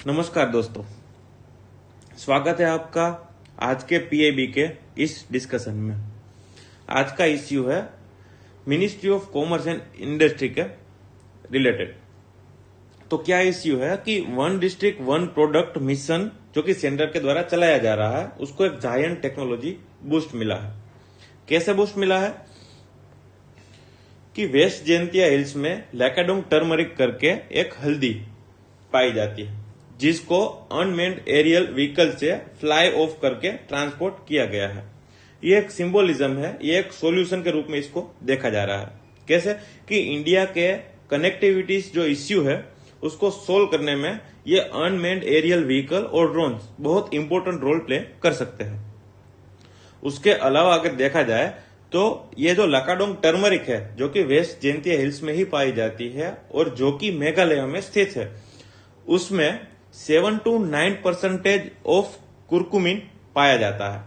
नमस्कार दोस्तों, स्वागत है आपका आज के पीआईबी के इस डिस्कशन में। आज का इश्यू है ministry of commerce and industry के रिलेटेड। तो क्या इश्यू है कि one district one product mission जो कि सेंटर के द्वारा चलाया जा रहा है, उसको एक जायंट टेक्नोलॉजी बूस्ट मिला है। कैसे बूस्ट मिला है कि वेस्ट जयंतिया हिल्स में लैकाडोंग टर्मरिक करके एक हल्दी पाई जाती है, जिसको अनमेन्ड एरियल व्हीकल से फ्लाई ऑफ करके ट्रांसपोर्ट किया गया है। ये एक सिंबोलिज्म है, ये एक सॉल्यूशन के रूप में इसको देखा जा रहा है। कैसे कि इंडिया के कनेक्टिविटी जो इश्यू है उसको सोल्व करने में ये अनमेन्ड एरियल व्हीकल और ड्रोन्स बहुत इंपॉर्टेंट रोल प्ले कर सकते हैं। उसके अलावा अगर देखा जाए तो ये जो लैकाडोंग टर्मरिक है जो कि वेस्ट जयंतिया हिल्स में ही पाई जाती है और जो कि मेघालय में स्थित है, उसमें 7 to 9% ऑफ कुरकुमिन पाया जाता है,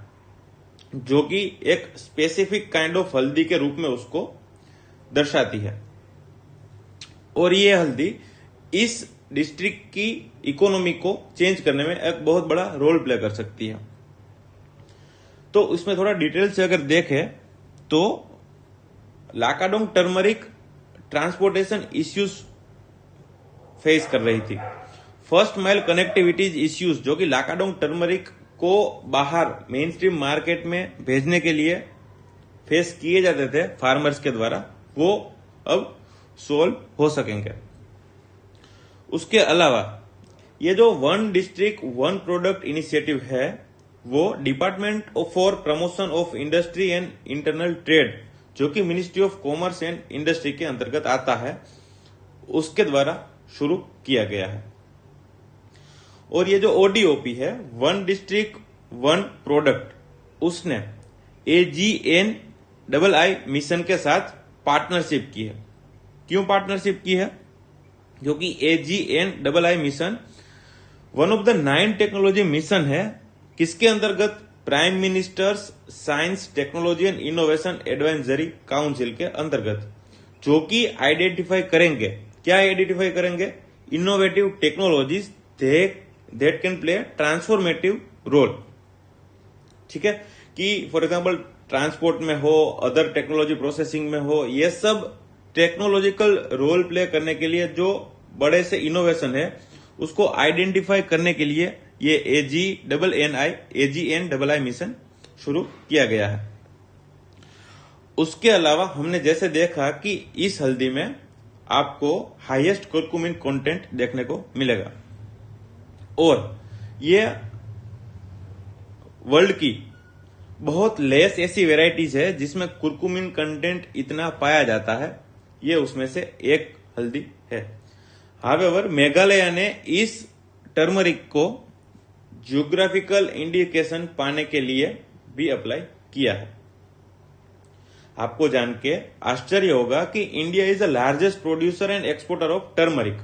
जो कि एक स्पेसिफिक काइंड ऑफ हल्दी के रूप में उसको दर्शाती है। और ये हल्दी इस डिस्ट्रिक्ट की इकोनॉमी को चेंज करने में एक बहुत बड़ा रोल प्ले कर सकती है। तो इसमें थोड़ा डिटेल से अगर देखें तो लैकाडोंग टर्मरिक ट्रांसपोर्टेशन इश्यूज फेस कर रही थी। फर्स्ट माइल कनेक्टिविटीज इश्यूज जो कि लैकाडोंग टर्मरिक को बाहर मेन स्ट्रीम मार्केट में भेजने के लिए फेस किए जाते थे फार्मर्स के द्वारा, वो अब सोल्व हो सकेंगे। उसके अलावा ये जो one district one product initiative है वो department for promotion of industry and internal trade जो कि ministry of commerce and industry के अंतर्गत आता है, उसके द्वारा शुरू किया गया है। और ये जो ओडीओपी है, वन डिस्ट्रिक्ट वन प्रोडक्ट, उसने AGNII मिशन के साथ पार्टनरशिप की है। क्यों पार्टनरशिप की है? क्योंकि AGNII mission one of the 9 technology mission है, किसके अंतर्गत? Prime minister's science technology and innovation advisory council के अंतर्गत, जो कि आइडेंटिफाई करेंगे, क्या आइडेंटिफाई करेंगे? Innovative technologies that can play transformative role. ठीक है कि फॉर एग्जांपल ट्रांसपोर्ट में हो, अदर टेक्नोलॉजी प्रोसेसिंग में हो, ये सब टेक्नोलॉजिकल रोल प्ले करने के लिए जो बड़े से इनोवेशन है उसको आइडेंटिफाई करने के लिए ये AGNII मिशन शुरू किया गया है। उसके अलावा हमने जैसे देखा कि इस हल्दी में आपको हाईएस्ट कुरकुमिन कंटेंट देखने को मिलेगा और ये वर्ल्ड की बहुत लेस ऐसी वेराइटीज है जिसमें कुरकुमिन कंटेंट इतना पाया जाता है, ये उसमें से एक हल्दी है। हावेवर मेघालय ने इस टर्मरिक को ज्योग्राफिकल इंडिकेशन पाने के लिए भी अप्लाई किया है। आपको जान के आश्चर्य होगा कि India is the largest producer and exporter of turmeric.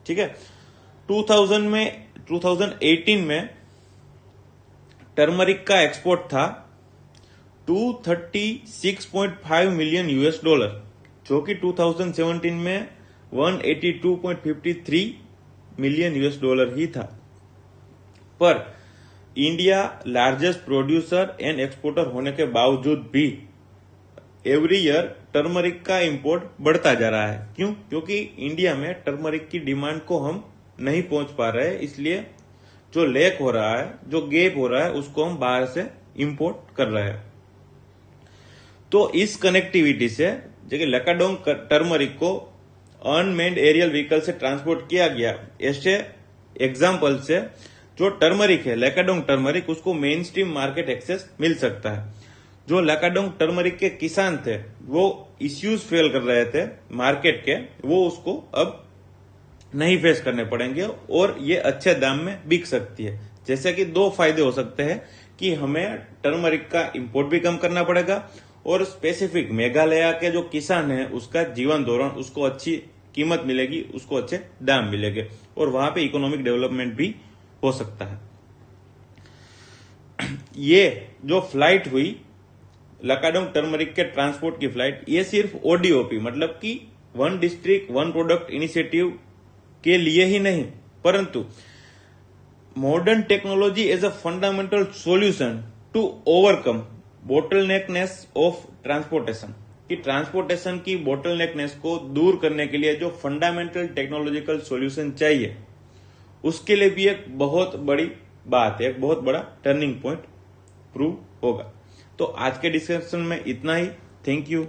ठीक है, 2018 में टर्मरिक का एक्सपोर्ट था $236.5 मिलियन, जो कि 2017 में $182.53 मिलियन ही था। पर India largest producer and exporter होने के बावजूद भी एवरी ईयर टर्मरिक का इंपोर्ट बढ़ता जा रहा है। क्यों? क्योंकि इंडिया में टर्मरिक की डिमांड को हम नहीं पहुंच पा रहे हैं, इसलिए जो लैक हो रहा है, जो गैप हो रहा है, उसको हम बाहर से इंपोर्ट कर रहे हैं। तो इस कनेक्टिविटी से जैसे लैकाडोंग टर्मरिक को अनमेन्ड एरियल व्हीकल से ट्रांसपोर्ट किया गया, ऐसे एग्जाम्पल से जो टर्मरिक है, लैकाडोंग टर्मरिक, उसको मेन स्ट्रीम मार्केट एक्सेस मिल सकता है। जो लैकाडोंग टर्मरिक के किसान थे वो इश्यूज फेल कर रहे थे मार्केट के, वो उसको अब नहीं फेस करने पड़ेंगे और ये अच्छे दाम में बिक सकती है। जैसे कि 2 फायदे हो सकते हैं कि हमें टर्मरिक का इंपोर्ट भी कम करना पड़ेगा और स्पेसिफिक मेघालय के जो किसान है उसका जीवन दौरान उसको अच्छी कीमत मिलेगी, उसको अच्छे दाम मिलेंगे और वहां पे इकोनॉमिक डेवलपमेंट भी हो सकता है। ये जो फ्लाइट हुई लैकाडोंग टर्मरिक के ट्रांसपोर्ट की फ्लाइट, ये सिर्फ ओडीओपी मतलब कि one district one product initiative के लिए ही नहीं, परंतु modern technology as a fundamental solution to overcome bottlenecks of transportation, कि ट्रांसपोर्टेशन की बोटलनेकनेस को दूर करने के लिए जो फंडामेंटल टेक्नोलॉजिकल सॉल्यूशन चाहिए, उसके लिए भी एक बहुत बड़ी बात है, एक बहुत बड़ा टर्निंग पॉइंट प्रूव होगा। तो आज के डिस्कशन में इतना ही। Thank you.